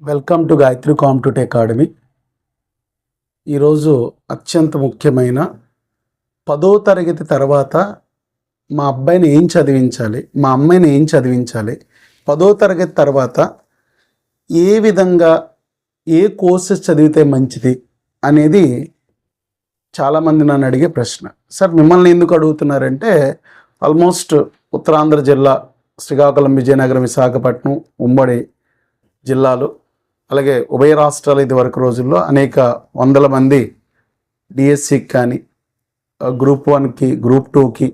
Welcome to Gayatri competitive academy. ఈరోజు అత్యంత ముఖ్యమైన 10వ తరగతి తర్వాత మా అబ్బాయిని ఏం చదివించాలి, మా అమ్మాయిని ఏం చదివించాలి, 10వ తరగతి తర్వాత ఏ విధంగా ఏ కోర్సెస్ చదివితే మంచిది అనేది చాలామంది నన్ను అడిగే ప్రశ్న. సార్ మిమ్మల్ని ఎందుకు అడుగుతున్నారంటే ఆల్మోస్ట్ ఉత్తరాంధ్ర జిల్లా శ్రీకాకుళం, విజయనగరం, విశాఖపట్నం ఉమ్మడి జిల్లాలు, అలాగే ఉభయ రాష్ట్రాలు ఇది వరకు రోజుల్లో అనేక వందల మంది డిఎస్సికి కానీ గ్రూప్ 1కి గ్రూప్ 2కి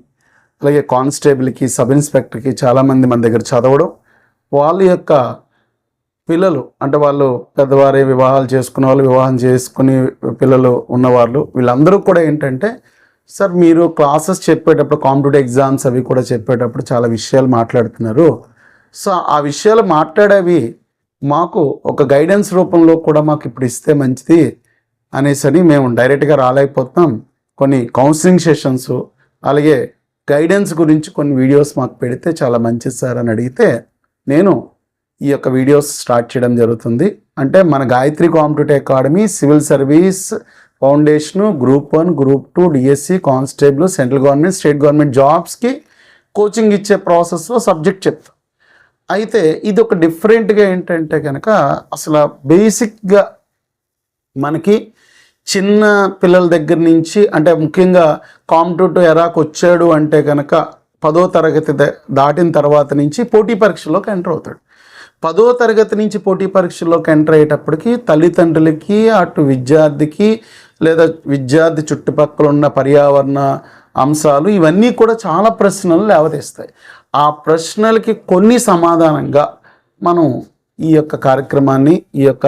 అలాగే కానిస్టేబుల్కి సబ్ ఇన్స్పెక్టర్కి చాలామంది మన దగ్గర చదవడం, వాళ్ళ యొక్క పిల్లలు అంటే వాళ్ళు పెద్దవారే వివాహాలు చేసుకునే వాళ్ళు, వివాహం చేసుకుని పిల్లలు ఉన్నవాళ్ళు, వీళ్ళందరూ కూడా ఏంటంటే సార్ మీరు క్లాసెస్ చెప్పేటప్పుడు కాంపిటేటివ్ ఎగ్జామ్స్ అవి కూడా చెప్పేటప్పుడు చాలా విషయాలు మాట్లాడుతున్నారు, సో ఆ విషయాలు మాట్లాడేవి మాకు ఒక గైడెన్స్ రూపంలో కూడా మాకు ఇప్పుడు ఇస్తే మంచిది అనేసి మేము డైరెక్ట్గా రాలేకపోతున్నాం. కొన్ని కౌన్సిలింగ్ సెషన్స్ అలాగే గైడెన్స్ గురించి కొన్ని వీడియోస్ మాకు పెడితే చాలా మంచిది సార్ అని అడిగితే నేను ఈ యొక్క వీడియోస్ స్టార్ట్ చేయడం జరుగుతుంది. అంటే మన Gayatri competitive academy civil service foundation group 1 group 2 DSC constable central government state government జాబ్స్కి కోచింగ్ ఇచ్చే ప్రాసెస్లో సబ్జెక్ట్ చెప్తాం. అయితే ఇది ఒక డిఫరెంట్గా ఏంటంటే కనుక అసలు బేసిక్గా మనకి చిన్న పిల్లల దగ్గర నుంచి అంటే ముఖ్యంగా కాంపిటేటివ్ ఎరాకు వచ్చాడు అంటే కనుక 10వ తరగతి దాటిన తర్వాత నుంచి పోటీ పరీక్షల్లోకి ఎంటర్ అవుతాడు. 10వ తరగతి నుంచి పోటీ పరీక్షల్లోకి ఎంటర్ అయ్యేటప్పటికి తల్లిదండ్రులకి అటు విద్యార్థికి లేదా విద్యార్థి చుట్టుపక్కల ఉన్న పర్యావరణ అంశాలు ఇవన్నీ కూడా చాలా ప్రశ్నలు లేవదీస్తాయి. ఆ ప్రశ్నలకి కొన్ని సమాధానంగా మనం ఈ యొక్క కార్యక్రమాన్ని ఈ యొక్క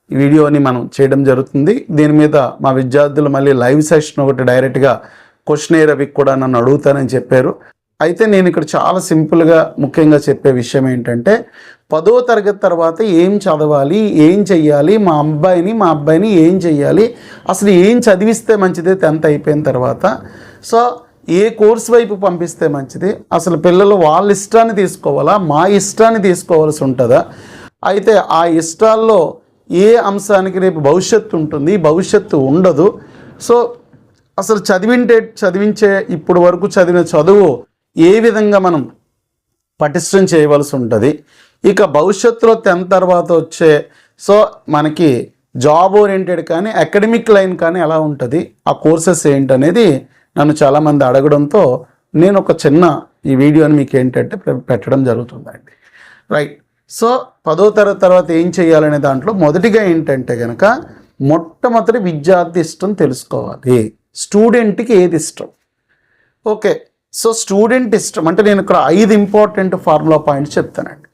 వీడియోని మనం చేయడం జరుగుతుంది. దీని మీద మా విద్యార్థులు మళ్ళీ లైవ్ సెషన్ ఒకటి డైరెక్ట్గా క్వశ్చనర్ అవి కూడా నన్ను అడుగుతానని చెప్పారు. అయితే నేను ఇక్కడ చాలా సింపుల్గా ముఖ్యంగా చెప్పే విషయం ఏంటంటే 10వ తరగతి తర్వాత ఏం చదవాలి, ఏం చెయ్యాలి, మా అబ్బాయిని ఏం చెయ్యాలి, అసలు ఏం చదివిస్తే మంచిది 10th అయిపోయిన తర్వాత, సో ఏ కోర్స్ వైపు పంపిస్తే మంచిది, అసలు పిల్లలు వాళ్ళ ఇష్టాన్ని తీసుకోవాలా మా ఇష్టాన్ని తీసుకోవాల్సి ఉంటుందా, అయితే ఆ ఇష్టాల్లో ఏ అంశానికి రేపు భవిష్యత్తు ఉంటుంది భవిష్యత్తు ఉండదు, సో అసలు చదివించే ఇప్పుడు వరకు చదివిన చదువు ఏ విధంగా మనం పటిష్టం చేయవలసి ఉంటుంది, ఇక భవిష్యత్తులో 10th తర్వాత వచ్చే సో మనకి జాబ్ ఓరియంటెడ్ కానీ అకాడమిక్ లైన్ కానీ ఎలా ఉంటుంది, ఆ కోర్సెస్ ఏంటనేది నన్ను చాలామంది అడగడంతో నేను ఒక చిన్న ఈ వీడియోని మీకు ఏంటంటే పెట్టడం జరుగుతుందండి. రైట్, సో 10వ తరగతి తర్వాత ఏం చేయాలనే దాంట్లో మొదటిగా ఏంటంటే కనుక మొట్టమొదటి విద్యార్థి ఇష్టం తెలుసుకోవాలి. స్టూడెంట్కి ఏది ఇష్టం, ఓకే, సో స్టూడెంట్ ఇష్టం అంటే నేను ఇక్కడ 5 ఇంపార్టెంట్ ఫార్ములా పాయింట్స్ చెప్తానండి.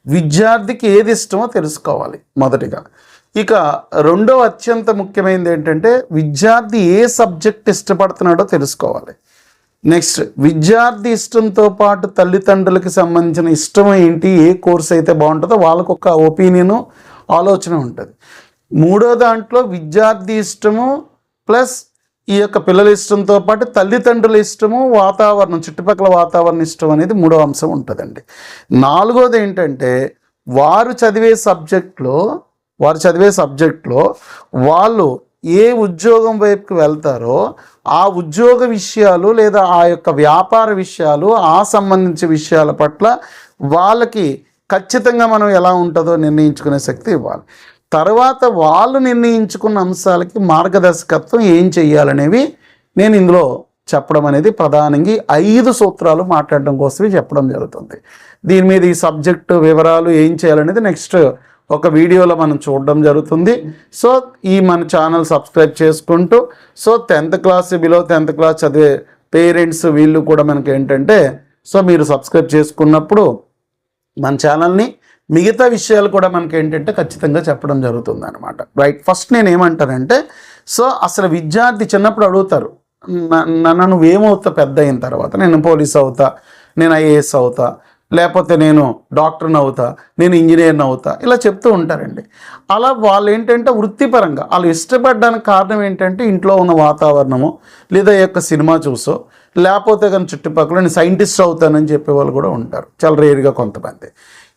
విద్యార్థికి ఏది ఇష్టమో తెలుసుకోవాలి మొదటిగా. ఇక రెండో అత్యంత ముఖ్యమైనది ఏంటంటే విద్యార్థి ఏ సబ్జెక్ట్ ఇష్టపడుతున్నాడో తెలుసుకోవాలి. నెక్స్ట్ విద్యార్థి ఇష్టంతో పాటు తల్లిదండ్రులకి సంబంధించిన ఇష్టం ఏంటి, ఏ కోర్స్ అయితే బాగుంటుందో వాళ్ళకు ఒక ఒపీనియను ఆలోచన ఉంటుంది. మూడో దాంట్లో విద్యార్థి ఇష్టము ప్లస్ ఈ యొక్క పిల్లల ఇష్టంతో పాటు తల్లిదండ్రుల ఇష్టము, వాతావరణం చుట్టుపక్కల వాతావరణం ఇష్టం అనేది మూడో అంశం ఉంటుందండి. నాలుగోది ఏంటంటే వారు చదివే సబ్జెక్ట్లో వాళ్ళు ఏ ఉద్యోగం వైపుకి వెళ్తారో ఆ ఉద్యోగ విషయాలు లేదా ఆ యొక్క వ్యాపార విషయాలు ఆ సంబంధించిన విషయాల పట్ల వాళ్ళకి ఖచ్చితంగా మనం ఎలా ఉంటుందో నిర్ణయించుకునే శక్తి ఇవ్వాలి. తర్వాత వాళ్ళు నిర్ణయించుకున్న అంశాలకి మార్గదర్శకత్వం ఏం చెయ్యాలనేవి నేను ఇందులో చెప్పడం అనేది ప్రధానంగా 5 సూత్రాలు మాట్లాడడం కోసమే చెప్పడం జరుగుతుంది. దీని మీద ఈ సబ్జెక్టు వివరాలు ఏం చేయాలనేది నెక్స్ట్ ఒక వీడియోలో మనం చూడడం జరుగుతుంది. సో ఈ మన ఛానల్ సబ్స్క్రైబ్ చేసుకుంటూ so 10th class below 10th class చదివే పేరెంట్స్ వీళ్ళు కూడా మనకి ఏంటంటే సో మీరు సబ్స్క్రైబ్ చేసుకున్నప్పుడు మన ఛానల్ని మిగతా విషయాలు కూడా మనకి ఏంటంటే ఖచ్చితంగా చెప్పడం జరుగుతుంది అనమాట. రైట్, ఫస్ట్ నేను ఏమంటానంటే సో అసలు విద్యార్థి చిన్నప్పుడు అడుగుతారు నన్ను నువ్వేమవుతా పెద్ద అయిన తర్వాత, నేను పోలీస్ అవుతా, నేను ఐఏఎస్ అవుతా, లేకపోతే నేను డాక్టర్ని అవుతా, నేను ఇంజనీర్ని అవుతా, ఇలా చెప్తూ ఉంటారండి. అలా వాళ్ళు ఏంటంటే వృత్తిపరంగా వాళ్ళు ఇష్టపడడానికి కారణం ఏంటంటే ఇంట్లో ఉన్న వాతావరణము లేదా ఈ యొక్క సినిమా చూసో లేకపోతే కానీ చుట్టుపక్కల నేను సైంటిస్ట్ అవుతానని చెప్పే వాళ్ళు కూడా ఉంటారు, చాలా రేర్గా కొంతమంది.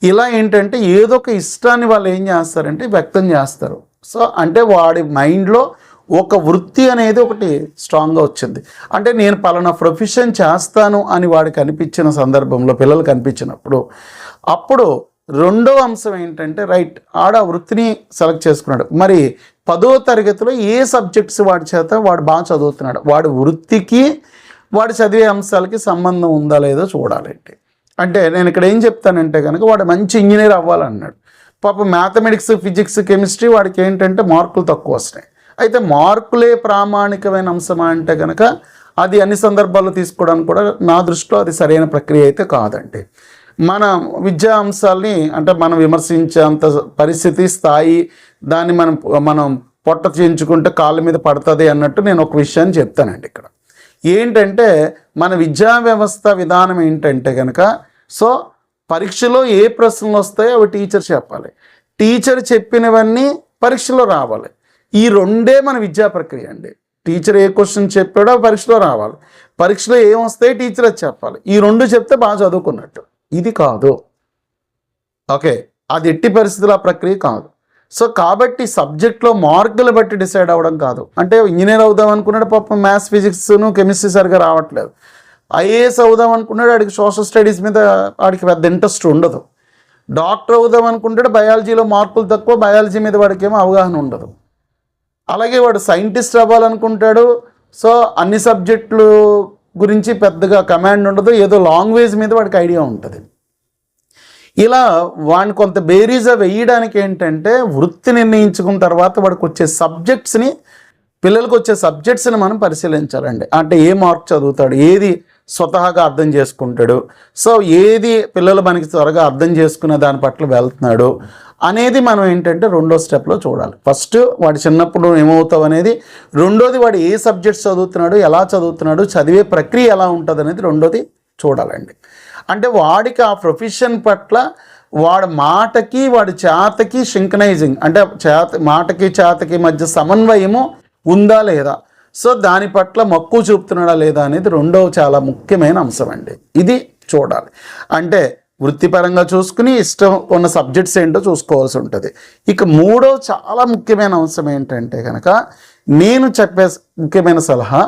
ఇలా ఏంటంటే ఏదో ఒక ఇష్టాన్ని వాళ్ళు ఏం చేస్తారంటే వ్యక్తం చేస్తారు. సో అంటే వాడి మైండ్లో ఒక వృత్తి అనేది ఒకటి స్ట్రాంగ్గా వచ్చింది. అంటే నేను పలానా ప్రొఫెషన్ చేస్తాను అని వాడికి అనిపించిన సందర్భంలో, పిల్లలకు అనిపించినప్పుడు, అప్పుడు రెండవ అంశం ఏంటంటే రైట్, ఆడ వృత్తిని సెలెక్ట్ చేసుకున్నాడు. మరి 10వ తరగతిలో ఏ సబ్జెక్ట్స్ వాడి చేత వాడు బాగా చదువుతున్నాడు, వాడి వృత్తికి వాడు చదివే అంశాలకి సంబంధం ఉందా లేదో చూడాలండి. అంటే నేను ఇక్కడ ఏం చెప్తానంటే కనుక వాడు మంచి ఇంజనీర్ అవ్వాలన్నాడు. పాప మ్యాథమెటిక్స్, ఫిజిక్స్, కెమిస్ట్రీ వాడికి ఏంటంటే మార్కులు తక్కువ వస్తున్నాయి. అయితే మార్కులే ప్రామాణికమైన అంశమా అంటే కనుక అది అన్ని సందర్భాల్లో తీసుకోవడానికి కూడా నా దృష్టిలో అది సరైన ప్రక్రియ అయితే కాదండి. మన విద్యా అంశాలని అంటే మనం విమర్శించేంత పరిస్థితి, స్థాయి, దాన్ని మనం పొట్ట చేయించుకుంటే కాళ్ళ మీద పడుతుంది అన్నట్టు నేను ఒక విషయాన్ని చెప్తానండి. ఇక్కడ ఏంటంటే మన విద్యా వ్యవస్థ విధానం ఏంటంటే కనుక, సో పరీక్షలో ఏ ప్రశ్నలు వస్తాయో అవి టీచర్ చెప్పాలి, టీచర్ చెప్పినవన్నీ పరీక్షలో రావాలి. ఈ రెండే మన విద్యా ప్రక్రియ అండి. టీచర్ ఏ క్వశ్చన్ చెప్పాడో పరీక్షలో రావాలి, పరీక్షలో ఏం వస్తాయో టీచర్ అది చెప్పాలి. ఈ రెండు చెప్తే బాగా చదువుకున్నట్టు. ఇది కాదు, ఓకే, అది ఎట్టి పరిస్థితుల ప్రక్రియ కాదు. సో కాబట్టి సబ్జెక్ట్లో మార్కులు బట్టి డిసైడ్ అవ్వడం కాదు. అంటే ఇంజనీర్ అవుదాం అనుకున్నాడు, పాపం మ్యాథ్స్, ఫిజిక్స్ను, కెమిస్ట్రీ సరిగా రావట్లేదు. ఐఏఎస్ అవుదాం అనుకున్నాడు, వాడికి సోషల్ స్టడీస్ మీద వాడికి పెద్ద ఇంట్రెస్ట్ ఉండదు. డాక్టర్ అవుదాం అనుకుంటాడు, బయాలజీలో మార్కులు తక్కువ, బయాలజీ మీద వాడికి ఏమో అవగాహన ఉండదు. అలాగే వాడు సైంటిస్ట్ అవ్వాలనుకుంటాడు, సో అన్ని సబ్జెక్టులు గురించి పెద్దగా కమాండ్ ఉండదు, ఏదో లాంగ్వేజ్ మీద వాడికి ఐడియా ఉంటుంది. ఇలా వాడిని కొంత బేరీజా వేయడానికి ఏంటంటే వృత్తి నిర్ణయించుకున్న తర్వాత వాడికి వచ్చే సబ్జెక్ట్స్ని, పిల్లలకు వచ్చే సబ్జెక్ట్స్ని మనం పరిశీలించాలండి. అంటే ఏ మార్క్ చదువుతాడు, ఏది స్వతహాగా అర్థం చేసుకుంటాడు, సో ఏది పిల్లలు మనకి త్వరగా అర్థం చేసుకునే దాని పట్ల వెళ్తున్నాడు అనేది మనం ఏంటంటే రెండో స్టెప్లో చూడాలి. ఫస్ట్ వాడి చిన్నప్పుడు ఏమవుతావు అనేది, రెండోది వాడు ఏ సబ్జెక్ట్స్ చదువుతున్నాడు, ఎలా చదువుతున్నాడు, చదివే ప్రక్రియ ఎలా ఉంటుంది అనేది రెండోది చూడాలండి. అంటే వాడికి ఆ ప్రొఫెషన్ పట్ల వాడి మాటకి వాడి చేతకి సింక్రనైజింగ్, అంటే మాటకి చేతకి మధ్య సమన్వయము ఉందా లేదా, సో దాని పట్ల మక్కువ చూపుతున్నాడా లేదా అనేది రెండవ చాలా ముఖ్యమైన అంశం అండి. ఇది చూడాలి. అంటే వృత్తిపరంగా చూసుకుని ఇష్టం ఉన్న సబ్జెక్ట్స్ ఏంటో చూసుకోవాల్సి ఉంటుంది. ఇక మూడో చాలా ముఖ్యమైన అంశం ఏంటంటే కనుక నేను చెప్పే ముఖ్యమైన సలహా,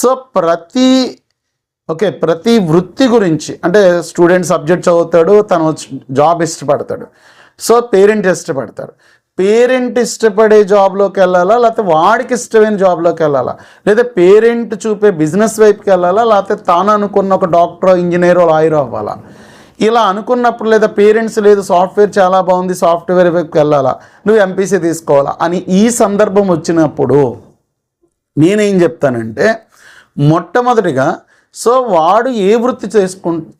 సో ప్రతి వృత్తి గురించి, అంటే స్టూడెంట్ సబ్జెక్ట్ చదువుతాడు, తను జాబ్ ఇష్టపడతాడు, సో పేరెంట్ ఇష్టపడతాడు, పేరెంట్ ఇష్టపడే జాబ్లోకి వెళ్ళాలా, లేకపోతే వాడికి ఇష్టమైన జాబ్లోకి వెళ్ళాలా, లేదా పేరెంట్ చూపే బిజినెస్ వైపుకి వెళ్ళాలా, లేకపోతే తాను అనుకున్న ఒక డాక్టరో, ఇంజనీరో, లాయరో అవ్వాలా. ఇలా అనుకున్నప్పుడు లేదా పేరెంట్స్ లేదు సాఫ్ట్వేర్ చాలా బాగుంది, సాఫ్ట్వేర్ వైపుకి వెళ్ళాలా, నువ్వు ఎంపీసీ తీసుకోవాలా అని ఈ సందర్భం వచ్చినప్పుడు నేనేం చెప్తానంటే, మొట్టమొదటిగా సో వాడు ఏ వృత్తి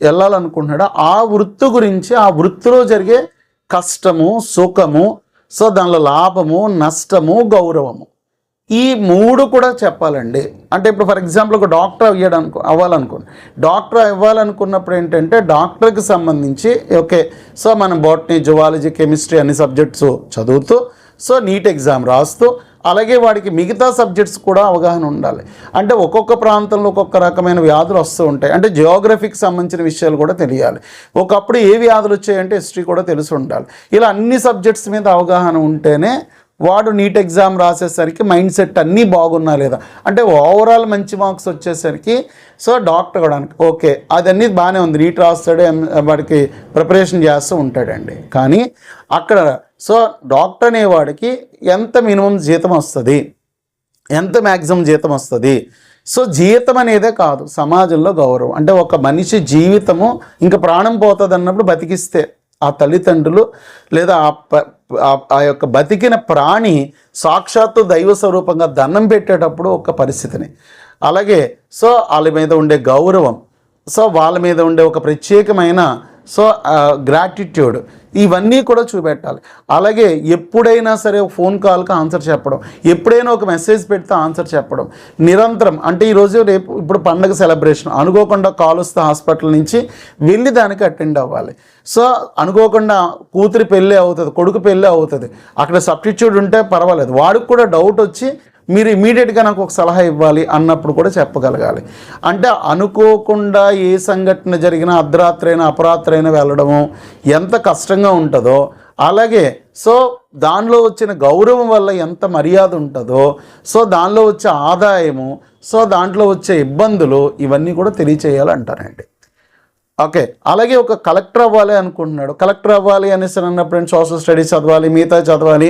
వెళ్ళాలనుకుంటున్నాడో ఆ వృత్తి గురించి, ఆ వృత్తిలో జరిగే కష్టము, సుఖము, సో దానిలో లాభము, నష్టము, గౌరవము, ఈ మూడు కూడా చెప్పాలండి. అంటే ఇప్పుడు ఫర్ ఎగ్జాంపుల్ ఒక డాక్టర్ అవ్వాలనుకోండి, డాక్టర్ అవ్వాలనుకున్నప్పుడు ఏంటంటే డాక్టర్కి సంబంధించి ఓకే, సో మనం బాటనీ, జువాలజీ, కెమిస్ట్రీ అన్ని సబ్జెక్ట్స్ చదువుతూ, సో నీట్ ఎగ్జామ్ రాస్తూ, అలాగే వాడికి మిగతా సబ్జెక్ట్స్ కూడా అవగాహన ఉండాలి. అంటే ఒక్కొక్క ప్రాంతంలో ఒక్కొక్క రకమైన వ్యాధులు వస్తూ ఉంటాయి. అంటే జియోగ్రఫీకి సంబంధించిన విషయాలు కూడా తెలియాలి. ఒకప్పుడు ఏ వ్యాధులు వచ్చాయంటే హిస్టరీ కూడా తెలిసి ఉండాలి. ఇలా అన్ని సబ్జెక్ట్స్ మీద అవగాహన ఉంటేనే వాడు నీట్ ఎగ్జామ్ రాసేసరికి మైండ్ సెట్ అన్నీ బాగున్నా లేదా, అంటే ఓవరాల్ మంచి మార్క్స్ వచ్చేసరికి సో డాక్టర్ అవడానికి ఓకే అదన్నీ బాగానే ఉంది, నీట్ రాస్తాడు, వాడికి ప్రిపరేషన్ చేస్తూ ఉంటాడండి. కానీ అక్కడ సో డాక్టర్ అనేవాడికి ఎంత మినిమం జీతం వస్తుంది, ఎంత మ్యాక్సిమం జీతం వస్తుంది, సో జీతం అనేదే కాదు, సమాజంలో గౌరవం. అంటే ఒక మనిషి జీవితము ఇంకా ప్రాణం పోతుంది అన్నప్పుడు బతికిస్తే ఆ తల్లిదండ్రులు లేదా ఆ యొక్క బతికిన ప్రాణి సాక్షాత్తు దైవ స్వరూపంగా దండం పెట్టేటప్పుడు ఒక పరిస్థితిని, అలాగే సో వాళ్ళ మీద ఉండే గౌరవం, సో వాళ్ళ మీద ఉండే ఒక ప్రత్యేకమైన సో గ్రాటిట్యూడ్, ఇవన్నీ కూడా చూపెట్టాలి. అలాగే ఎప్పుడైనా సరే ఒక ఫోన్ కాల్కి ఆన్సర్ చెప్పడం, ఎప్పుడైనా ఒక మెసేజ్ పెడితే ఆన్సర్ చెప్పడం నిరంతరం. అంటే ఈరోజు రేపు ఇప్పుడు పండగ సెలబ్రేషన్, అనుకోకుండా కాల్ వస్తే హాస్పిటల్ నుంచి వెళ్ళి దానికి అటెండ్ అవ్వాలి. సో అనుకోకుండా కూతురి పెళ్ళి అవుతుంది, కొడుకు పెళ్ళి అవుతుంది, అక్కడ సబ్స్టిట్యూట్ ఉంటే పర్వాలేదు, వాడికి కూడా డౌట్ వచ్చి మీరు ఇమీడియట్గా నాకు ఒక సలహా ఇవ్వాలి అన్నప్పుడు కూడా చెప్పగలగాలి. అంటే అనుకోకుండా ఏ సంఘటన జరిగినా అర్ధరాత్రైనా అపరాత్రైనా వెళ్ళడము ఎంత కష్టంగా ఉంటుందో, అలాగే సో దానిలో వచ్చిన గౌరవం వల్ల ఎంత మర్యాద ఉంటుందో, సో దానిలో వచ్చే ఆదాయము, సో దాంట్లో వచ్చే ఇబ్బందులు ఇవన్నీ కూడా తెలియచేయాలంటారండి. ఓకే, అలాగే ఒక కలెక్టర్ అవ్వాలి అనుకుంటున్నాడు. కలెక్టర్ అవ్వాలి అనేసి అన్నప్పుడు సోషల్ స్టడీస్ చదవాలి, మిగతా చదవాలి,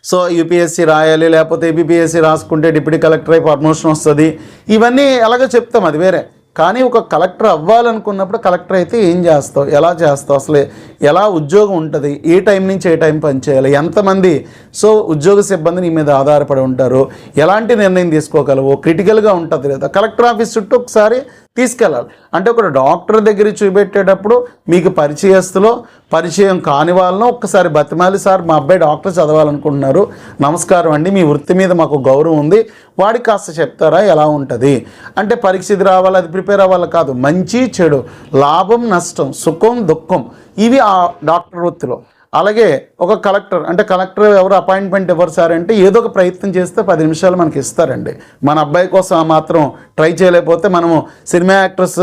సో యూపీఎస్సీ రాయాలి, లేకపోతే ఏబిపిఎస్సీ రాసుకుంటే డిప్యూటీ కలెక్టర్ అయి ప్రమోషన్ వస్తుంది. ఇవన్నీ ఎలాగో చెప్తాం, అది వేరే. కానీ ఒక కలెక్టర్ అవ్వాలనుకున్నప్పుడు కలెక్టర్ అయితే ఏం చేస్తావు, ఎలా చేస్తావు, అసలు ఎలా ఉద్యోగం ఉంటుంది, ఏ టైం నుంచి ఏ టైం పనిచేయాలి, ఎంతమంది సో ఉద్యోగ సిబ్బంది నీ మీద ఆధారపడి ఉంటారు, ఎలాంటి నిర్ణయం తీసుకోగలవు, క్రిటికల్గా ఉంటుంది లేదా, కలెక్టర్ ఆఫీస్ చుట్టూ ఒకసారి తీసుకెళ్ళాలి. అంటే ఒక డాక్టర్ దగ్గర చూపెట్టేటప్పుడు మీకు పరిచయస్తులో పరిచయం కాని వాళ్ళను ఒక్కసారి బతిమాలి, సార్ మా అబ్బాయి డాక్టర్ చదవాలనుకుంటున్నారు, నమస్కారం అండి, మీ వృత్తి మీద మాకు గౌరవం ఉంది, వాడికి కాస్త చెప్తారా ఎలా ఉంటుంది అంటే, పరీక్ష ఇది రావాలి అది ప్రిపేర్ అవ్వాలి కాదు, మంచి చెడు, లాభం నష్టం, సుఖం దుఃఖం, ఇవి ఆ డాక్టర్ వృత్తిలో. అలాగే ఒక కలెక్టర్ అంటే కలెక్టర్ ఎవరు అపాయింట్మెంట్ ఎవరు సార్ అంటే ఏదో ఒక ప్రయత్నం చేస్తే 10 నిమిషాలు మనకి ఇస్తారండి. మన అబ్బాయి కోసం మాత్రం ట్రై చేయలేకపోతే మనము సినిమా యాక్టర్స్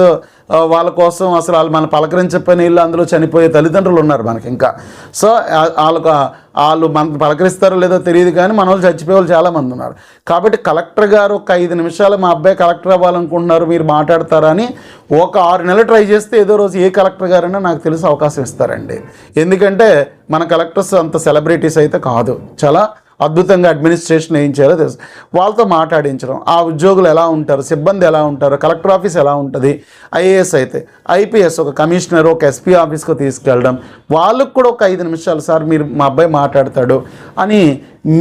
వాళ్ళ కోసం అసలు వాళ్ళు మన పలకరించకపోయిన ఇల్లు అందులో చనిపోయే తల్లిదండ్రులు ఉన్నారు మనకి ఇంకా. సో వాళ్ళు మన పలకరిస్తారో లేదో తెలియదు, కానీ మన వాళ్ళు చచ్చిపోయే వాళ్ళు చాలామంది ఉన్నారు. కాబట్టి కలెక్టర్ గారు ఒక 5 నిమిషాలు మా అబ్బాయి కలెక్టర్ అవ్వాలనుకుంటున్నారు మీరు మాట్లాడతారా అని ఒక 6 నెలలు ట్రై చేస్తే ఏదో రోజు ఏ కలెక్టర్ గారైనా నాకు తెలిసి అవకాశం ఇస్తారండి. ఎందుకంటే మన కలెక్టర్స్ అంత సెలబ్రిటీస్ అయితే కాదు, చాలా అద్భుతంగా అడ్మినిస్ట్రేషన్ ఏం చేయాలో తెలుసు. వాళ్ళతో మాట్లాడించడం, ఆ ఉద్యోగులు ఎలా ఉంటారు, సిబ్బంది ఎలా ఉంటారు, కలెక్టర్ ఆఫీస్ ఎలా ఉంటుంది, ఐఏఎస్ అయితే ఐపీఎస్ ఒక కమిషనర్ ఒక ఎస్పీ ఆఫీస్కి తీసుకెళ్ళడం, వాళ్ళకు కూడా ఒక 5 నిమిషాలు సార్ మీరు మా అబ్బాయి మాట్లాడతాడు అని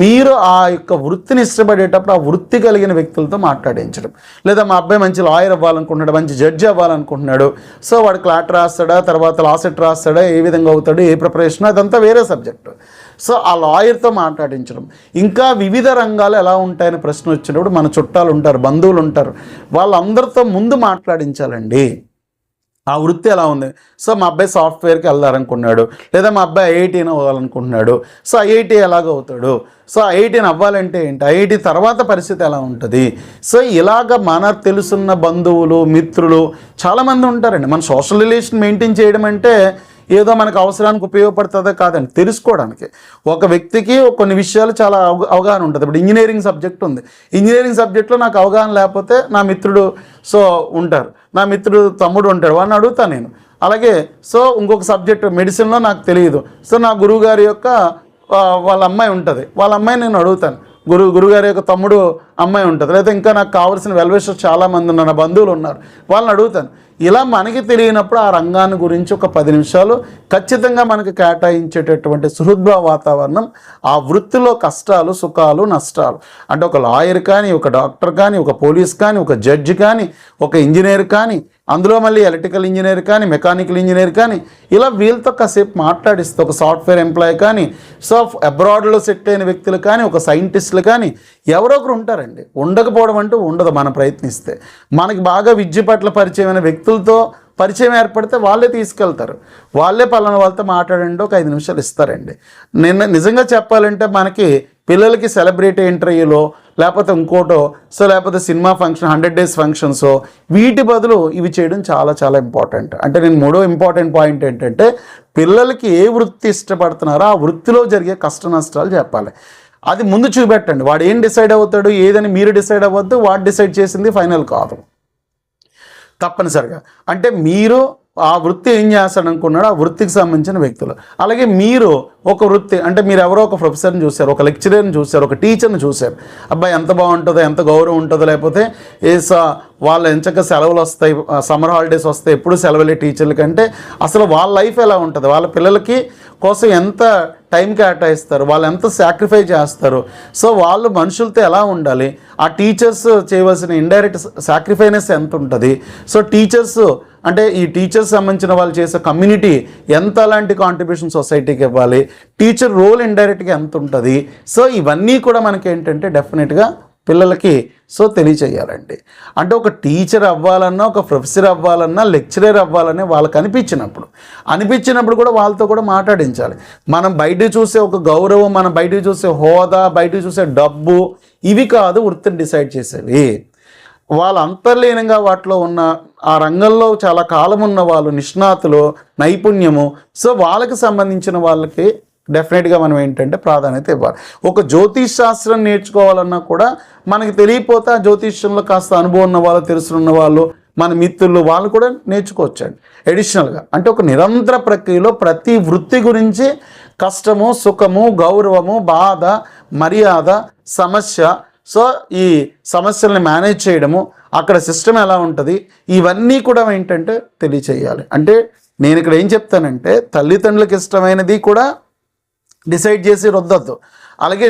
మీరు ఆ యొక్క వృత్తిని ఇష్టపడేటప్పుడు ఆ వృత్తి కలిగిన వ్యక్తులతో మాట్లాడించడం. లేదా మా అబ్బాయి మంచి లాయర్ అవ్వాలనుకుంటున్నాడు, మంచి జడ్జి అవ్వాలనుకుంటున్నాడు, సో వాడు క్లాట్ రాస్తాడా, తర్వాత లాసెట్ రాస్తాడా, ఏ విధంగా అవుతాడు, ఏ ప్రిపరేషన్, అదంతా వేరే సబ్జెక్టు. సో ఆ లాయర్తో మాట్లాడించడం. ఇంకా వివిధ రంగాలు ఎలా ఉంటాయని ప్రశ్న వచ్చినప్పుడు మన చుట్టాలు ఉంటారు, బంధువులు ఉంటారు, వాళ్ళందరితో ముందు మాట్లాడించాలండి ఆ వృత్తి ఎలా ఉంది. సో మా అబ్బాయి సాఫ్ట్వేర్కి వెళ్దారనుకున్నాడు, లేదా మా అబ్బాయి ఐఐటీని అవ్వాలనుకుంటున్నాడు, సో ఐఐటీ ఎలాగ అవుతాడు, సో ఐఐటీని అవ్వాలంటే ఏంటి, ఐఐటీ తర్వాత పరిస్థితి ఎలా ఉంటుంది. సో ఇలాగ మన తెలుసున్న బంధువులు మిత్రులు చాలామంది ఉంటారండి. మన సోషల్ రిలేషన్ మెయింటైన్ చేయడం అంటే ఏదో మనకు అవసరానికి ఉపయోగపడుతుందో కాదండి, తెలుసుకోవడానికి. ఒక వ్యక్తికి కొన్ని విషయాలు చాలా అవగాహన ఉంటుంది. ఇప్పుడు ఇంజనీరింగ్ సబ్జెక్ట్ ఉంది, ఇంజనీరింగ్ సబ్జెక్ట్లో నాకు అవగాహన లేకపోతే నా మిత్రుడు సో ఉంటారు, నా మిత్రుడు తమ్ముడు ఉంటాడు, వాడిని అడుగుతాను నేను. అలాగే సో ఇంకొక సబ్జెక్ట్ మెడిసిన్లో నాకు తెలియదు, సో నా గురువుగారి యొక్క వాళ్ళ అమ్మాయి ఉంటుంది, వాళ్ళ అమ్మాయి నేను అడుగుతాను. గురుగారి యొక్క తమ్ముడు అమ్మాయి ఉంటుంది, లేదా ఇంకా నాకు కావాల్సిన వెల్విషర్స్ చాలామంది ఉన్నారు, నా బంధువులు ఉన్నారు, వాళ్ళని అడుగుతాను. ఇలా మనకి తెలియనప్పుడు ఆ రంగాన్ని గురించి ఒక 10 నిమిషాలు ఖచ్చితంగా మనకి కేటాయించేటటువంటి సుహృద్భావ వాతావరణం, ఆ వృత్తిలో కష్టాలు సుఖాలు నష్టాలు అంటే ఒక లాయర్ కానీ, ఒక డాక్టర్ కానీ, ఒక పోలీస్ కానీ, ఒక జడ్జి కానీ, ఒక ఇంజనీర్ కానీ, అందులో మళ్ళీ ఎలక్ట్రికల్ ఇంజనీర్ కానీ, మెకానికల్ ఇంజనీర్ కానీ, ఇలా వీళ్ళతో కాసేపు మాట్లాడిస్తే, ఒక సాఫ్ట్వేర్ ఎంప్లాయీ కానీ, సో అబ్రాడ్లో సెట్ అయిన వ్యక్తులు కానీ, ఒక సైంటిస్టులు కానీ ఎవరో ఒకరు ఉంటారండి. ఉండకపోవడం అంటూ ఉండదు. మనం ప్రయత్నిస్తే మనకి బాగా విద్య పట్ల పరిచయమైన వ్యక్తులతో పరిచయం ఏర్పడితే వాళ్ళే తీసుకెళ్తారు, వాళ్ళే పలానా వాళ్ళతో మాట్లాడండి ఒక 5 నిమిషాలు ఇస్తారండి. నిజంగా చెప్పాలంటే మనకి పిల్లలకి సెలబ్రిటీ ఇంటర్వ్యూలో లేకపోతే ఇంకోటో సో లేకపోతే సినిమా ఫంక్షన్ 100 days ఫంక్షన్సో వీటి బదులు ఇవి చేయడం చాలా చాలా ఇంపార్టెంట్. అంటే నేను మూడో ఇంపార్టెంట్ పాయింట్ ఏంటంటే పిల్లలకి ఏ వృత్తి ఇష్టపడుతున్నారో ఆ వృత్తిలో జరిగే కష్ట నష్టాలు చెప్పాలి. అది ముందు చూపెట్టండి. వాడు ఏం డిసైడ్ అవుతాడు ఏదని మీరు డిసైడ్ అవ్వద్దు, వాడు డిసైడ్ చేసింది ఫైనల్ కాదు తప్పనిసరిగా. అంటే మీరు ఆ వృత్తి ఏం చేస్తాడనుకున్నాడు ఆ వృత్తికి సంబంధించిన వ్యక్తులు. అలాగే మీరు ఒక వృత్తి అంటే మీరు ఎవరో ఒక ప్రొఫెసర్ని చూశారు, ఒక లెక్చరర్ని చూశారు, ఒక టీచర్ని చూశారు, అబ్బాయి ఎంత బాగుంటుందో ఎంత గౌరవం ఉంటుందో, లేకపోతే వాళ్ళు ఎంచక్క సెలవులు వస్తాయి, సమ్మర్ హాలిడేస్ వస్తాయి, ఎప్పుడు సెలవులే టీచర్ల కంటే అసలు వాళ్ళ లైఫ్ ఎలా ఉంటుంది, వాళ్ళ పిల్లలకి కోసం ఎంత టైం కేటాయిస్తారు, వాళ్ళు ఎంత సాక్రిఫై చేస్తారు, సో వాళ్ళు మనుషులతో ఎలా ఉండాలి, ఆ టీచర్స్ చేయవలసిన ఇండైరెక్ట్ సాక్రిఫైనెస్ ఎంత ఉంటుంది, సో టీచర్స్ అంటే ఈ టీచర్స్ సంబంధించిన వాళ్ళు చేసే కమ్యూనిటీ ఎంత అలాంటి కాంట్రిబ్యూషన్ సొసైటీకి ఇవ్వాలి, టీచర్ రోల్ ఇండైరెక్ట్గా ఎంత ఉంటుంది, సో ఇవన్నీ కూడా మనకి ఏంటంటే డెఫినెట్గా పిల్లలకి సో తెలియచేయాలండి. అంటే ఒక టీచర్ అవ్వాలన్నా, ఒక ప్రొఫెసర్ అవ్వాలన్నా, లెక్చరర్ అవ్వాలన్నా వాళ్ళకి అనిపించినప్పుడు అనిపించినప్పుడు కూడా వాళ్ళతో కూడా మాట్లాడించాలి. మనం బయట చూసే ఒక గౌరవం, మనం బయట చూసే హోదా, బయట చూసే డబ్బు, ఇవి కాదు వృత్తిని డిసైడ్ చేసేవి. వాళ్ళ అంతర్లీనంగా వాటిలో ఉన్న ఆ రంగంలో చాలా కాలం ఉన్న వాళ్ళు, నిష్ణాతులు, నైపుణ్యము, సో వాళ్ళకి సంబంధించిన వాళ్ళకి డెఫినెట్గా మనం ఏంటంటే ప్రాధాన్యత ఇవ్వాలి. ఒక జ్యోతిష్ శాస్త్రం నేర్చుకోవాలన్నా కూడా మనకి తెలియపోతే ఆ జ్యోతిష్యంలో కాస్త అనుభవం ఉన్న వాళ్ళు, తెలుసున్న వాళ్ళు, మన మిత్రులు, వాళ్ళు కూడా నేర్చుకోవచ్చండి ఎడిషనల్గా. అంటే ఒక నిరంతర ప్రక్రియలో ప్రతి వృత్తి గురించి కష్టము, సుఖము, గౌరవము, బాధ, మర్యాద, సమస్య, సో ఈ సమస్యల్ని మేనేజ్ చేయడము, అక్కడ సిస్టమ్ ఎలా ఉంటుంది, ఇవన్నీ కూడా ఏంటంటే తెలియచేయాలి. అంటే నేను ఇక్కడ ఏం చెప్తానంటే తల్లిదండ్రులకు ఇష్టమైనది కూడా డిసైడ్ చేసి రుద్దద్దు. అలాగే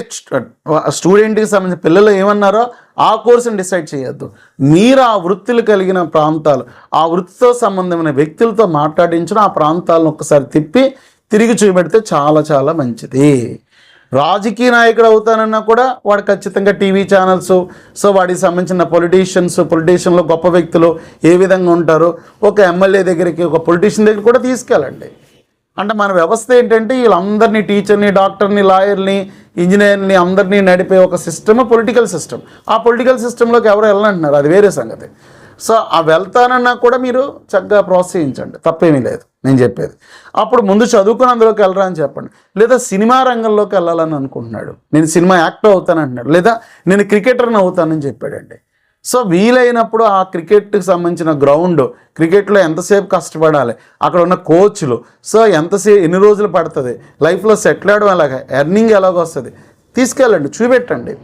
స్టూడెంట్కి సంబంధించిన పిల్లలు ఏమన్నారో ఆ కోర్సుని డిసైడ్ చేయొద్దు. మీరు ఆ వృత్తులు కలిగిన ప్రాంతాలు, ఆ వృత్తితో సంబంధమైన వ్యక్తులతో మాట్లాడించిన ఆ ప్రాంతాలను ఒక్కసారి తిరిగి చూపెడితే చాలా చాలా మంచిది. రాజకీయ నాయకుడు అవుతానన్నా కూడా వాడు ఖచ్చితంగా టీవీ ఛానల్స్, సో వాడికి సంబంధించిన పొలిటీషియన్లో గొప్ప వ్యక్తులు ఏ విధంగా ఉంటారో ఒక ఎమ్మెల్యే దగ్గరికి, ఒక పొలిటీషియన్ దగ్గర కూడా తీసుకెళ్ళండి. అంటే మన వ్యవస్థ ఏంటంటే వీళ్ళందరినీ, టీచర్ని, డాక్టర్ని, లాయర్ని, ఇంజనీర్ని అందరినీ నడిపే ఒక సిస్టమ్ పొలిటికల్ సిస్టమ్. ఆ పొలిటికల్ సిస్టంలోకి ఎవరు వెళ్ళంటున్నారు, అది వేరే సంగతి. సో ఆ వెళ్తానన్నా కూడా మీరు చక్కగా ప్రోత్సహించండి, తప్పేమీ లేదు నేను చెప్పేది. అప్పుడు ముందు చదువుకుని అందులోకి వెళ్ళరా అని చెప్పండి. లేదా సినిమా రంగంలోకి వెళ్ళాలని అనుకుంటున్నాడు, నేను సినిమా యాక్టర్ అవుతానంటున్నాడు, లేదా నేను క్రికెటర్ని అవుతానని చెప్పాడండి. సో వీలైనప్పుడు ఆ క్రికెట్కి సంబంధించిన గ్రౌండ్, క్రికెట్లో ఎంతసేపు కష్టపడాలి, అక్కడ ఉన్న కోచ్లు, సో ఎన్ని రోజులు పడుతుంది, లైఫ్లో సెటిల్ అవడం ఎలాగ, ఎర్నింగ్ ఎలాగొస్తుంది తీసుకెళ్ళండి, చూపెట్టండి.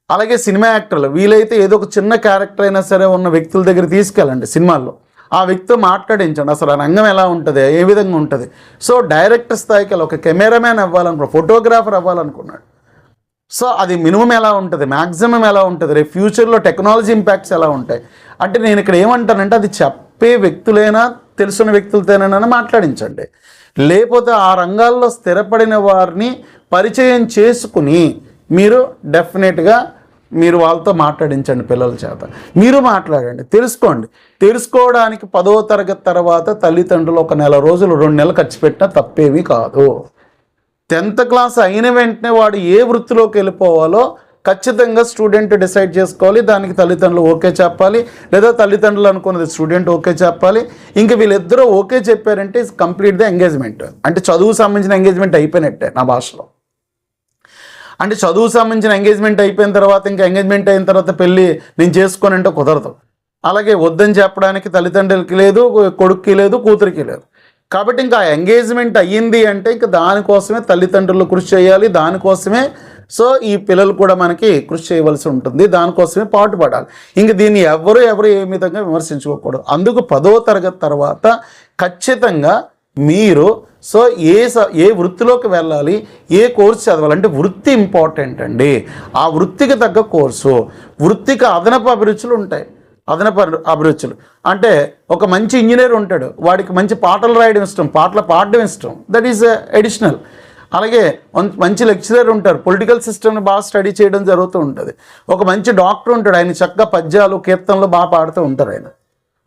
అలాగే సినిమా యాక్టర్లు వీలైతే ఏదో ఒక చిన్న క్యారెక్టర్ అయినా సరే ఉన్న వ్యక్తుల దగ్గర తీసుకెళ్ళండి సినిమాల్లో. ఆ వ్యక్తితో మాట్లాడించండి, అసలు ఆ రంగం ఎలా ఉంటుంది, ఏ విధంగా ఉంటుంది. సో డైరెక్టర్ స్థాయికి వెళ్ళి ఒక కెమెరామ్యాన్ అవ్వాలనుకున్నాడు, ఫోటోగ్రాఫర్ అవ్వాలనుకున్నాడు, సో అది మినిమం ఎలా ఉంటుంది, మ్యాక్సిమం ఎలా ఉంటుంది, రేపు ఫ్యూచర్లో టెక్నాలజీ ఇంపాక్ట్స్ ఎలా ఉంటాయి. అంటే నేను ఇక్కడ ఏమంటానంటే అది చెప్పే వ్యక్తులైనా, తెలుసున్న వ్యక్తులతోనైనా మాట్లాడించండి. లేకపోతే ఆ రంగాల్లో స్థిరపడిన వారిని పరిచయం చేసుకుని మీరు డెఫినెట్గా మీరు వాళ్ళతో మాట్లాడించండి, పిల్లల చేత మీరు మాట్లాడండి, తెలుసుకోవడానికి 10వ తరగతి తర్వాత తల్లిదండ్రులు ఒక నెల రోజులు 2 నెలలు ఖర్చు పెట్టినా తప్పేమీ కాదు. 10th క్లాస్ అయిన వెంటనే వాడు ఏ వృత్తిలోకి వెళ్ళిపోవాలో ఖచ్చితంగా స్టూడెంట్ డిసైడ్ చేసుకోవాలి. దానికి తల్లిదండ్రులు ఓకే చెప్పాలి, లేదా తల్లిదండ్రులు అనుకున్నది స్టూడెంట్ ఓకే చెప్పాలి. ఇంకా వీళ్ళిద్దరూ ఓకే చెప్పారంటే కంప్లీట్ ద ఎంగేజ్మెంట్. అంటే చదువు సంబంధించిన ఎంగేజ్మెంట్ అయిపోయినట్టే నా భాషలో. అంటే చదువు సంబంధించిన ఎంగేజ్మెంట్ అయిపోయిన తర్వాత ఇంకా ఎంగేజ్మెంట్ అయిన తర్వాత పెళ్ళి నేను చేసుకోనంటే కుదరదు. అలాగే వద్దని చెప్పడానికి తల్లిదండ్రులకి లేదు, కొడుక్కి లేదు, కూతురికి లేదు. కాబట్టి ఇంకా ఎంగేజ్మెంట్ అయ్యింది అంటే ఇంకా దానికోసమే తల్లిదండ్రులు కృషి చేయాలి, దానికోసమే సో ఈ పిల్లలు కూడా మనకి కృషి చేయవలసి ఉంటుంది, దానికోసమే పాటుపడాలి. ఇంక దీన్ని ఎవరు ఏ విధంగా విమర్శించుకోకూడదు. అందుకు 10వ తరగతి తర్వాత ఖచ్చితంగా మీరు సో ఏ వృత్తిలోకి వెళ్ళాలి, ఏ కోర్సు చదవాలి అంటే వృత్తి ఇంపార్టెంట్ అండి. ఆ వృత్తికి తగ్గ కోర్సు, వృత్తికి అదనపు అభిరుచులు ఉంటాయి. అదనపు అభిరుచులు అంటే ఒక మంచి ఇంజనీర్ ఉంటాడు, వాడికి మంచి పాటలు రాయడం ఇష్టం, పాటలు పాడడం ఇష్టం, దట్ ఈజ్ అడిషనల్. అలాగే మంచి లెక్చరర్ ఉంటారు, పొలిటికల్ సిస్టమ్ని బాగా స్టడీ చేయడం జరుగుతూ ఉంటుంది. ఒక మంచి డాక్టర్ ఉంటాడు, ఆయన చక్కగా పద్యాలు, కీర్తనలు బాగా పాడుతూ ఉంటారు ఆయన.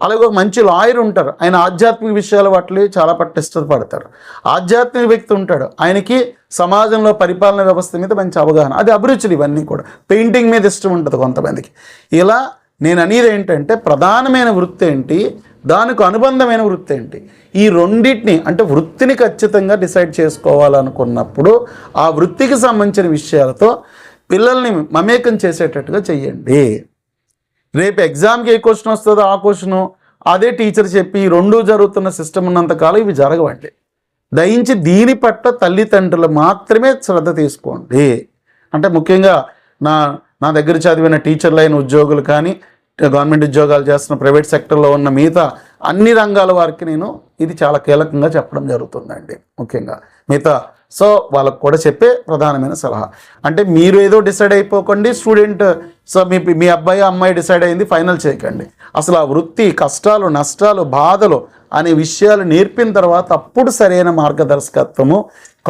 అలాగే ఒక మంచి లాయర్ ఉంటారు, ఆయన ఆధ్యాత్మిక విషయాలు వాటిని చాలా ఇష్టపడతారు. ఆధ్యాత్మిక వ్యక్తి ఉంటాడు, ఆయనకి సమాజంలో పరిపాలన వ్యవస్థ మీద మంచి అవగాహన, అది అభిరుచులు. ఇవన్నీ కూడా పెయింటింగ్ మీద ఇష్టం ఉంటుంది కొంతమందికి. ఇలా నేను అనేది ఏంటంటే ప్రధానమైన వృత్తి ఏంటి, దానికి అనుబంధమైన వృత్తి ఏంటి, ఈ రెండింటిని అంటే వృత్తిని ఖచ్చితంగా డిసైడ్ చేసుకోవాలనుకున్నప్పుడు ఆ వృత్తికి సంబంధించిన విషయాలతో పిల్లల్ని మమేకం చేసేటట్టుగా చెయ్యండి. రేపు ఎగ్జామ్కి ఏ క్వశ్చన్ వస్తుందో ఆ క్వశ్చను అదే టీచర్ చెప్పి ఈ రెండూ జరుగుతున్న సిస్టమ్ ఉన్నంతకాలం ఇవి జరగవండి. దయించి దీని పట్ల తల్లిదండ్రులు మాత్రమే శ్రద్ధ తీసుకోండి. అంటే ముఖ్యంగా నా దగ్గర చదివిన టీచర్లు అయిన ఉద్యోగులు కానీ, గవర్నమెంట్ ఉద్యోగాలు చేస్తున్న ప్రైవేట్ సెక్టర్లో ఉన్న మిగతా అన్ని రంగాల వారికి నేను ఇది చాలా కీలకంగా చెప్పడం జరుగుతుందండి. ముఖ్యంగా మిగతా సో వాళ్ళకు కూడా చెప్పే ప్రధానమైన సలహా అంటే మీరు ఏదో డిసైడ్ అయిపోకండి, స్టూడెంట్ సో మీ అబ్బాయి అమ్మాయి డిసైడ్ అయింది ఫైనల్ చేయకండి. అసలు ఆ వృత్తి కష్టాలు, నష్టాలు, బాధలు అనే విషయాలు నేర్పిన తర్వాత అప్పుడు సరైన మార్గదర్శకత్వము,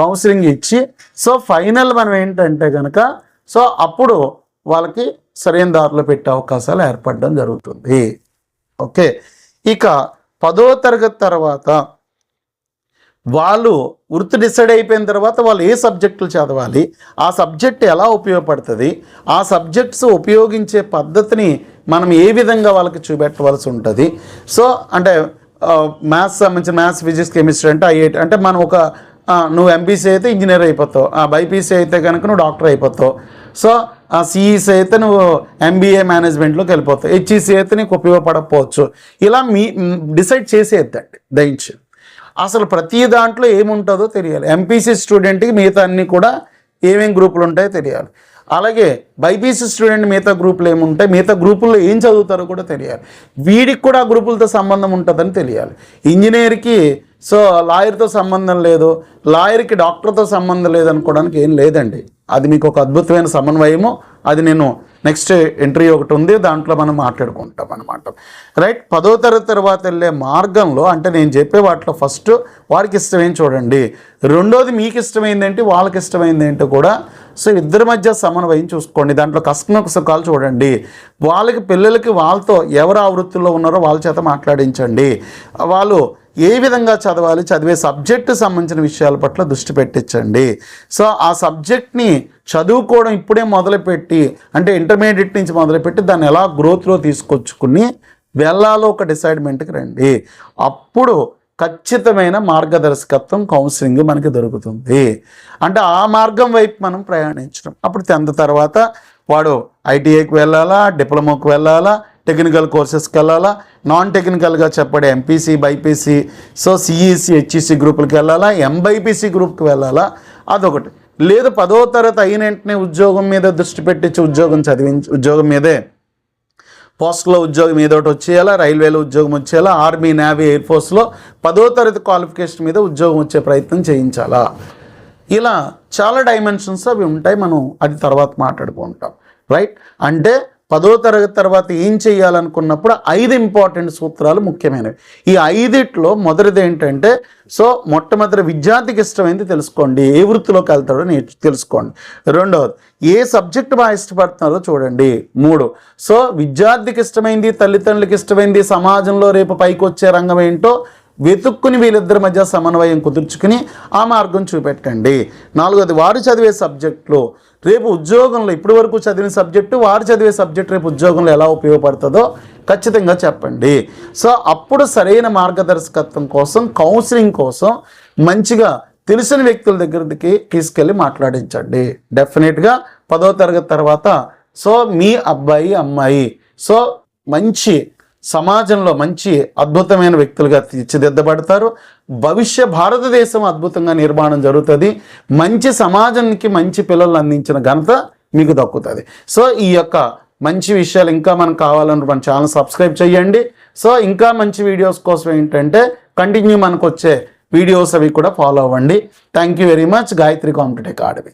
కౌన్సిలింగ్ ఇచ్చి సో ఫైనల్ మనం ఏంటంటే కనుక సో అప్పుడు వాళ్ళకి సరైన దారిలో పెట్టే అవకాశాలు ఏర్పడడం జరుగుతుంది. ఓకే, ఇక 10వ తరగతి తర్వాత వాళ్ళు వృత్తి డిసైడ్ అయిపోయిన తర్వాత వాళ్ళు ఏ సబ్జెక్టులు చదవాలి, ఆ సబ్జెక్ట్ ఎలా ఉపయోగపడుతుంది, ఆ సబ్జెక్ట్స్ ఉపయోగించే పద్ధతిని మనం ఏ విధంగా వాళ్ళకి చూపెట్టవలసి ఉంటుంది. సో అంటే మ్యాథ్స్ సంబంధించిన మ్యాథ్స్, ఫిజిక్స్, కెమిస్ట్రీ అంటే ఐఐటి అంటే మనం ఒక నువ్వు ఎంపీసీ అయితే ఇంజనీర్ అయిపోతావు, బైపీసీ అయితే కనుక నువ్వు డాక్టర్ అయిపోతావు, సో సిఈసీ అయితే నువ్వు ఎంబీఏ మేనేజ్మెంట్లోకి వెళ్ళిపోతావు, హెచ్ఈసీ అయితే నీకు ఉపయోగపడకపోవచ్చు. ఇలా డిసైడ్ చేసేద్దండి దయించి. అసలు ప్రతి దాంట్లో ఏముంటుందో తెలియాలి. ఎంపీసీ స్టూడెంట్కి మిగతా అన్నీ కూడా ఏమేమి గ్రూపులు ఉంటాయో తెలియాలి. అలాగే బైపీసీ స్టూడెంట్ మిగతా గ్రూపులు ఏముంటాయి, మిగతా గ్రూపుల్లో ఏం చదువుతారో కూడా తెలియాలి. వీడికి కూడా ఆ గ్రూపులతో సంబంధం ఉంటుందని తెలియాలి. ఇంజనీర్కి సో లాయర్తో సంబంధం లేదు, లాయర్కి డాక్టర్తో సంబంధం లేదనుకోవడానికి ఏం లేదండి. అది మీకు ఒక అద్భుతమైన సమన్వయము. అది నేను నెక్స్ట్ ఎంట్రీ ఒకటి ఉంది, దాంట్లో మనం మాట్లాడుకుంటాం అనమాట. రైట్. 10వ తరగతి తర్వాత వెళ్ళే మార్గంలో అంటే నేను చెప్పే వాటిలో ఫస్ట్ వారికి ఇష్టమైంది చూడండి, రెండోది మీకు ఇష్టమైంది ఏంటి, వాళ్ళకి ఇష్టమైంది ఏంటో కూడా సో ఇద్దరి మధ్య సమన్వయం చూసుకోండి. దాంట్లో కష్ట సుఖాలు చూడండి. వాళ్ళకి పిల్లలకి వాళ్ళతో ఎవరు ఆ వృత్తుల్లో ఉన్నారో వాళ్ళ చేత మాట్లాడించండి. వాళ్ళు ఏ విధంగా చదవాలి, చదివే సబ్జెక్టు సంబంధించిన విషయాల పట్ల దృష్టి పెట్టించండి. సో ఆ సబ్జెక్ట్ని చదువుకోవడం ఇప్పుడే మొదలుపెట్టి అంటే ఇంటర్మీడియట్ నుంచి మొదలుపెట్టి దాన్ని ఎలా గ్రోత్లో తీసుకొచ్చుకుని వెళ్ళాలో ఒక డిసైడ్మెంట్కి రండి. అప్పుడు ఖచ్చితమైన మార్గదర్శకత్వం కౌన్సిలింగ్ మనకి దొరుకుతుంది. అంటే ఆ మార్గం వైపు మనం ప్రయాణించడం. అప్పుడు 10th తర్వాత వాడు ఐటీఐకి వెళ్ళాలా, డిప్లొమాకి వెళ్ళాలా, టెక్నికల్ కోర్సెస్కి వెళ్ళాలా, నాన్ టెక్నికల్గా చెప్పడే MPC, BiPC, so CEC, HEC గ్రూపులకి వెళ్ళాలా, ఎంబైపీసీ గ్రూప్కి వెళ్ళాలా, అదొకటి. లేదు 10వ తరగతి అయిన వెంటనే ఉద్యోగం మీద దృష్టి పెట్టించి ఉద్యోగం మీదే పోస్ట్లో ఉద్యోగం ఏదో ఒకటి వచ్చేయాలా, రైల్వేలో ఉద్యోగం వచ్చేయాలా, ఆర్మీ, నేవీ, ఎయిర్ ఫోర్స్లో 10వ తరగతి క్వాలిఫికేషన్ మీద ఉద్యోగం వచ్చే ప్రయత్నం చేయించాలా. ఇలా చాలా డైమెన్షన్స్ అవి ఉంటాయి, మనం అది తర్వాత మాట్లాడుకుంటాం. రైట్. అంటే 10వ తరగతి తర్వాత ఏం చేయాలనుకున్నప్పుడు 5 ఇంపార్టెంట్ సూత్రాలు ముఖ్యమైనవి. ఈ 5లో మొదటిది ఏంటంటే సో మొట్టమొదటి విద్యార్థికి ఇష్టమైంది తెలుసుకోండి, ఏ వృత్తిలోకి వెళ్తాడో తెలుసుకోండి. రెండవది ఏ సబ్జెక్ట్ బాగా ఇష్టపడుతున్నారో చూడండి. 3 సో విద్యార్థికి ఇష్టమైంది, తల్లిదండ్రులకి ఇష్టమైంది, సమాజంలో రేపు పైకి వచ్చే రంగం ఏంటో వెతుక్కుని వీళ్ళిద్దరి మధ్య సమన్వయం కుదుర్చుకుని ఆ మార్గం చూపెట్టండి. 4వది వారు చదివే సబ్జెక్టులు రేపు ఉద్యోగంలో ఇప్పటి వరకు చదివిన సబ్జెక్టు వారు చదివే సబ్జెక్టు రేపు ఉద్యోగంలో ఎలా ఉపయోగపడుతుందో ఖచ్చితంగా చెప్పండి. సో అప్పుడు సరైన మార్గదర్శకత్వం కోసం కౌన్సిలింగ్ కోసం మంచిగా తెలిసిన వ్యక్తుల దగ్గరికి తీసుకెళ్ళి మాట్లాడించండి. డెఫినెట్గా 10వ తరగతి తర్వాత సో మీ అబ్బాయి, అమ్మాయి సో మంచి సమాజంలో మంచి అద్భుతమైన వ్యక్తులుగా తీర్చిదిద్దబడతారు. భవిష్య భారతదేశం అద్భుతంగా నిర్మాణం జరుగుతుంది. మంచి సమాజానికి మంచి పిల్లలను అందించిన ఘనత మీకు దక్కుతుంది. సో ఈ యొక్క మంచి విషయాలు ఇంకా మనకు కావాలని మన ఛానల్ సబ్స్క్రైబ్ చేయండి. సో ఇంకా మంచి వీడియోస్ కోసం ఏంటంటే కంటిన్యూ మనకు వచ్చే వీడియోస్ అవి కూడా ఫాలో అవ్వండి. Thank you very much. Gayatri competitive academy.